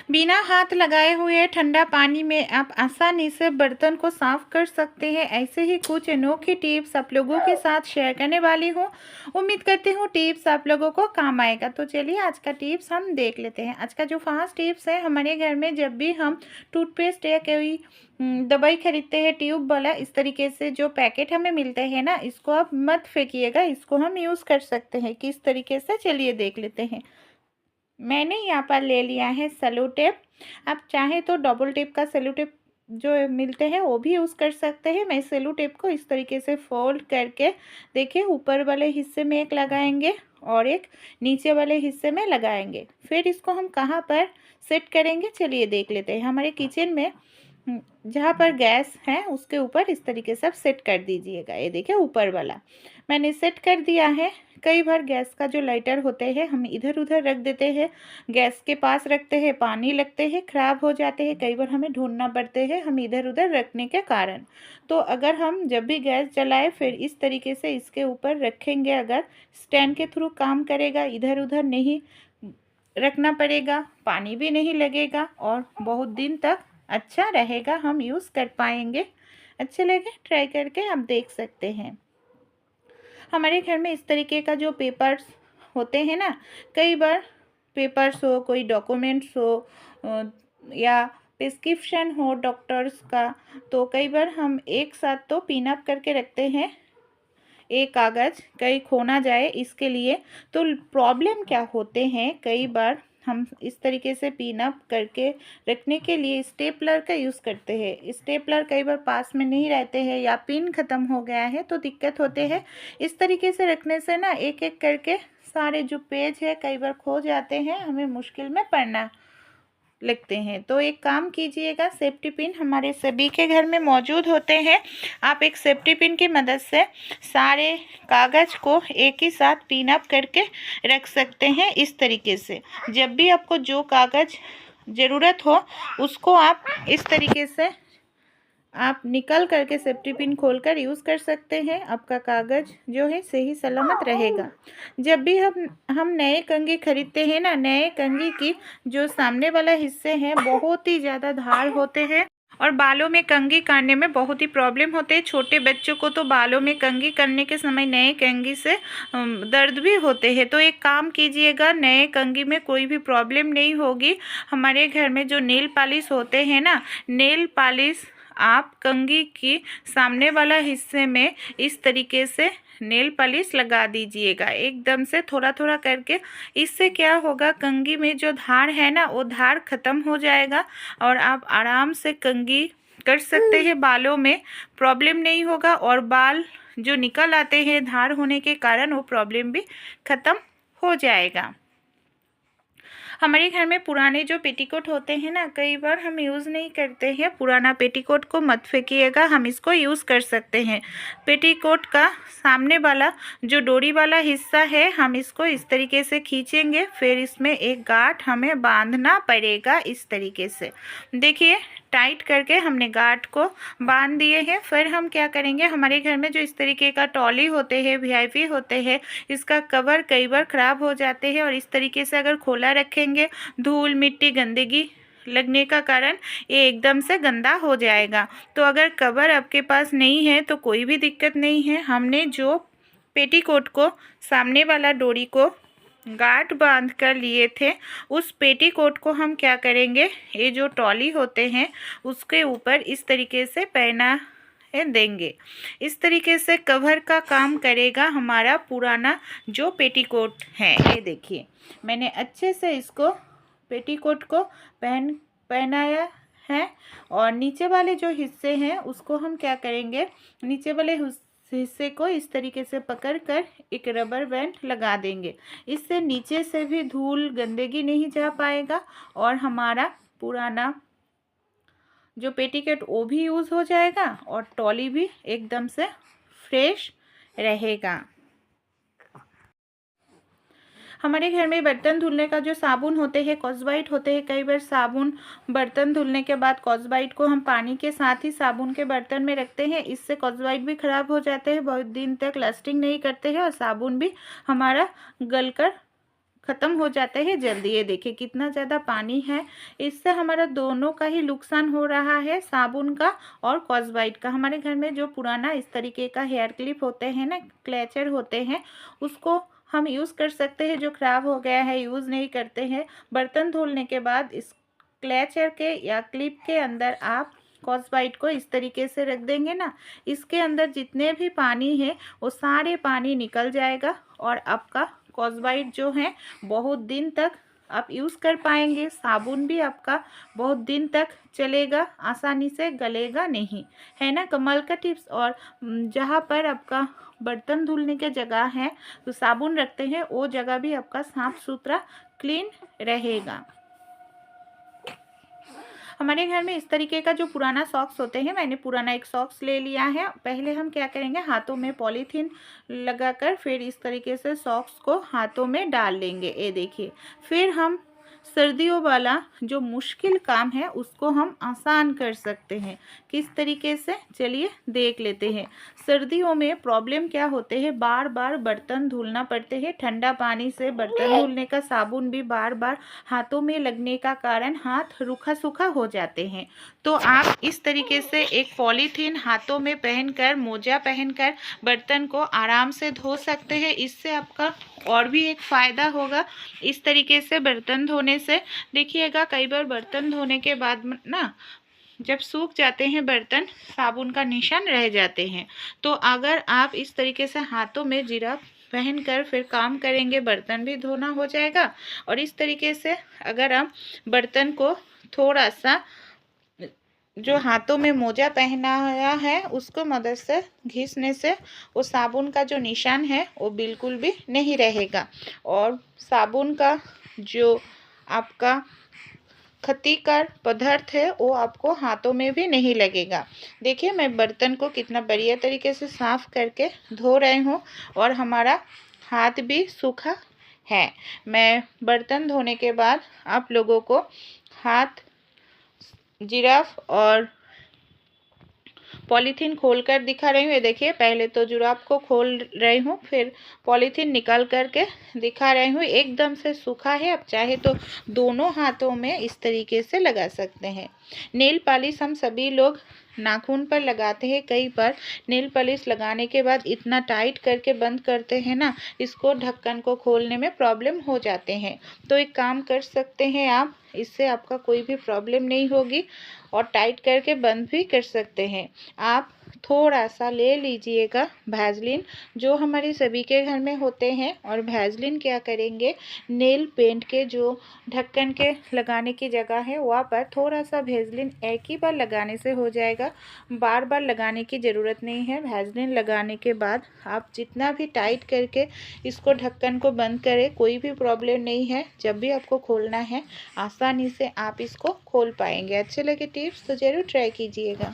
बिना हाथ लगाए हुए ठंडा पानी में आप आसानी से बर्तन को साफ कर सकते हैं। ऐसे ही कुछ अनोखी टिप्स आप लोगों के साथ शेयर करने वाली हूँ। उम्मीद करती हूँ टिप्स आप लोगों को काम आएगा। तो चलिए आज का टिप्स हम देख लेते हैं। आज का जो फर्स्ट टिप्स है, हमारे घर में जब भी हम टूथपेस्ट या कोई दवाई खरीदते हैं ट्यूब वाला, इस तरीके से जो पैकेट हमें मिलते हैं ना, इसको आप मत फेंकिएगा, इसको हम यूज़ कर सकते हैं। किस तरीके से, चलिए देख लेते हैं। मैंने यहाँ पर ले लिया है सेलो टेप। आप चाहे तो डबल टेप का सेलो टेप जो मिलते हैं वो भी यूज़ कर सकते हैं। मैं सेलो टेप को इस तरीके से फोल्ड करके, देखिए ऊपर वाले हिस्से में एक लगाएंगे और एक नीचे वाले हिस्से में लगाएंगे। फिर इसको हम कहाँ पर सेट करेंगे, चलिए देख लेते हैं। हमारे किचन में जहाँ पर गैस है उसके ऊपर इस तरीके से आप सेट कर दीजिएगा। ये देखिए ऊपर वाला मैंने सेट कर दिया है। कई बार गैस का जो लाइटर होते हैं हम इधर उधर रख देते हैं, गैस के पास रखते हैं, पानी लगते हैं, ख़राब हो जाते हैं। कई बार हमें ढूंढना पड़ते हैं हम इधर उधर रखने के कारण। तो अगर हम जब भी गैस जलाए फिर इस तरीके से इसके ऊपर रखेंगे, अगर स्टैंड के थ्रू काम करेगा, इधर उधर नहीं रखना पड़ेगा, पानी भी नहीं लगेगा और बहुत दिन तक अच्छा रहेगा, हम यूज़ कर पाएंगे। अच्छे लगे, ट्राई करके आप देख सकते हैं। हमारे घर में इस तरीके का जो पेपर्स होते हैं ना, कई बार पेपर्स हो, कोई डॉक्यूमेंट्स हो या प्रिस्क्रिप्शन हो डॉक्टर्स का, तो कई बार हम एक साथ तो पिन अप करके रखते हैं, एक कागज़ कहीं खो ना जाए इसके लिए। तो प्रॉब्लम क्या होते हैं, कई बार हम इस तरीके से पिन अप करके रखने के लिए स्टेपलर का यूज़ करते हैं। स्टेपलर कई बार पास में नहीं रहते हैं या पिन ख़त्म हो गया है तो दिक्कत होते हैं। इस तरीके से रखने से ना एक एक करके सारे जो पेज है कई बार खो जाते हैं, हमें मुश्किल में पड़ना लगते हैं। तो एक काम कीजिएगा, सेफ्टी पिन हमारे सभी के घर में मौजूद होते हैं। आप एक सेफ्टी पिन की मदद से सारे कागज़ को एक ही साथ पिन अप करके रख सकते हैं। इस तरीके से जब भी आपको जो कागज़ ज़रूरत हो उसको आप इस तरीके से आप निकल करके सेफ्टी पिन खोलकर यूज़ कर सकते हैं। आपका कागज़ जो है सही सलामत रहेगा। जब भी हम नए कंघी खरीदते हैं ना, नए कंघी की जो सामने वाला हिस्से हैं बहुत ही ज़्यादा धार होते हैं और बालों में कंघी करने में बहुत ही प्रॉब्लम होते हैं। छोटे बच्चों को तो बालों में कंघी करने के समय नए कंघी से दर्द भी होते हैं। तो एक काम कीजिएगा, नए कंघी में कोई भी प्रॉब्लम नहीं होगी। हमारे घर में जो नेल पॉलिश होते हैं ना, नेल पॉलिश आप कंघी की सामने वाला हिस्से में इस तरीके से नेल पॉलिश लगा दीजिएगा, एकदम से थोड़ा थोड़ा करके। इससे क्या होगा, कंघी में जो धार है ना वो धार ख़त्म हो जाएगा और आप आराम से कंघी कर सकते हैं। बालों में प्रॉब्लम नहीं होगा और बाल जो निकल आते हैं धार होने के कारण वो प्रॉब्लम भी ख़त्म हो जाएगा। हमारे घर में पुराने जो पेटीकोट होते हैं ना, कई बार हम यूज़ नहीं करते हैं। पुराना पेटीकोट को मत फेंकिएगा, हम इसको यूज़ कर सकते हैं। पेटीकोट का सामने वाला जो डोरी वाला हिस्सा है हम इसको इस तरीके से खींचेंगे, फिर इसमें एक गांठ हमें बांधना पड़ेगा। इस तरीके से देखिए टाइट करके हमने गांठ को बांध दिए हैं। फिर हम क्या करेंगे, हमारे घर में जो इस तरीके का ट्रॉली होते हैं, वीआईपी होते हैं, इसका कवर कई बार ख़राब हो जाते हैं और इस तरीके से अगर खोला रखेंगे धूल मिट्टी गंदगी लगने का कारण ये एकदम से गंदा हो जाएगा। तो अगर कवर आपके पास नहीं है तो कोई भी दिक्कत नहीं है। हमने जो पेटीकोट को सामने वाला डोरी को गांठ बांध कर लिए थे, उस पेटीकोट को हम क्या करेंगे, ये जो ट्रॉली होते हैं उसके ऊपर इस तरीके से पहना देंगे। इस तरीके से कवर का काम करेगा हमारा पुराना जो पेटीकोट है। ये देखिए मैंने अच्छे से इसको पेटीकोट को पहनाया है और नीचे वाले जो हिस्से हैं उसको हम क्या करेंगे, नीचे वाले हिस्से को इस तरीके से पकड़कर एक रबर बैंड लगा देंगे। इससे नीचे से भी धूल गंदगी नहीं जा पाएगा और हमारा पुराना जो पेटीकोट वो भी यूज़ हो जाएगा और ट्रॉली भी एकदम से फ्रेश रहेगा। हमारे घर में बर्तन धुलने का जो साबुन होते हैं, कॉस्बाइट होते हैं। कई बार साबुन बर्तन धुलने के बाद कॉस्बाइट को हम पानी के साथ ही साबुन के बर्तन में रखते हैं, इससे कॉस्बाइट भी ख़राब हो जाते हैं, बहुत दिन तक लास्टिंग नहीं करते हैं और साबुन भी हमारा गलकर ख़त्म हो जाता है जल्दी। ये देखिए कितना ज़्यादा पानी है, इससे हमारा दोनों का ही नुकसान हो रहा है, साबुन का और कॉस्बाइट का। हमारे घर में जो पुराना इस तरीके का हेयर क्लिप होते हैं ना, क्लेचर होते हैं, उसको हम यूज़ कर सकते हैं। जो ख़राब हो गया है, यूज़ नहीं करते हैं, बर्तन धुलने के बाद इस क्लेचर के या क्लिप के अंदर आप कॉस्बाइट को इस तरीके से रख देंगे ना, इसके अंदर जितने भी पानी है वो सारे पानी निकल जाएगा और आपका कॉस्बाइट जो है बहुत दिन तक आप यूज़ कर पाएंगे। साबुन भी आपका बहुत दिन तक चलेगा, आसानी से गलेगा नहीं, है ना। कमाल का टिप्स। और जहाँ पर आपका बर्तन धुलने की जगह है तो साबुन रखते हैं, वो जगह भी आपका साफ़ सुथरा क्लीन रहेगा। हमारे घर में इस तरीके का जो पुराना सॉक्स होते हैं, मैंने पुराना एक सॉक्स ले लिया है। पहले हम क्या करेंगे, हाथों में पॉलीथीन लगाकर फिर इस तरीके से सॉक्स को हाथों में डाल लेंगे। ये देखिए, फिर हम सर्दियों वाला जो मुश्किल काम है उसको हम आसान कर सकते हैं। किस तरीके से, चलिए देख लेते हैं। सर्दियों में प्रॉब्लम क्या होते हैं, बार बार बर्तन धुलना पड़ते हैं। ठंडा पानी से बर्तन धुलने का साबुन भी बार बार हाथों में लगने का कारण हाथ रूखा सूखा हो जाते हैं। तो आप इस तरीके से एक पॉलीथीन हाथों में पहनकर, मोजा पहनकर बर्तन को आराम से धो सकते हैं। इससे आपका और भी एक फ़ायदा होगा। इस तरीके से बर्तन धोने से देखिएगा, कई बार बर्तन धोने के बाद ना जब सूख जाते हैं बर्तन, साबुन का निशान रह जाते हैं। तो अगर आप इस तरीके से हाथों में जिराफ पहनकर फिर काम करेंगे, बर्तन भी धोना हो जाएगा। और इस तरीके से अगर हम बर्तन को थोड़ा सा जो हाथों में मोजा पहनाया है उसको मदद से घिसने से वो साबुन का जो निशान है वो बिल्कुल भी नहीं रहेगा और साबुन का जो आपका क्षतिकर पदार्थ है वो आपको हाथों में भी नहीं लगेगा। देखिए मैं बर्तन को कितना बढ़िया तरीके से साफ़ करके धो रही हूँ और हमारा हाथ भी सूखा है। मैं बर्तन धोने के बाद आप लोगों को हाथ जिराफ और पॉलीथीन खोलकर दिखा रही हूँ। ये देखिए, पहले तो जुराब को खोल रही हूँ, फिर पॉलीथीन निकाल करके दिखा रही हूँ। एकदम से सूखा है। आप चाहे तो दोनों हाथों में इस तरीके से लगा सकते हैं। नेल पॉलिश हम सभी लोग नाखून पर लगाते हैं। कई बार नेल पॉलिश लगाने के बाद इतना टाइट करके बंद करते हैं ना, इसको ढक्कन को खोलने में प्रॉब्लम हो जाते हैं। तो एक काम कर सकते हैं आप, इससे आपका कोई भी प्रॉब्लम नहीं होगी और टाइट करके बंद भी कर सकते हैं। आप थोड़ा सा ले लीजिएगा वैसलीन, जो हमारे सभी के घर में होते हैं। और वैसलीन क्या करेंगे, नेल पेंट के जो ढक्कन के लगाने की जगह है वहाँ पर थोड़ा सा वैसलीन एक ही बार लगाने से हो जाएगा, बार बार लगाने की ज़रूरत नहीं है। वैसलीन लगाने के बाद आप जितना भी टाइट करके इसको ढक्कन को बंद करें, कोई भी प्रॉब्लम नहीं है। जब भी आपको खोलना है आसानी से आप इसको खोल पाएंगे। अच्छे लगे टिप्स तो ज़रूर ट्राई कीजिएगा।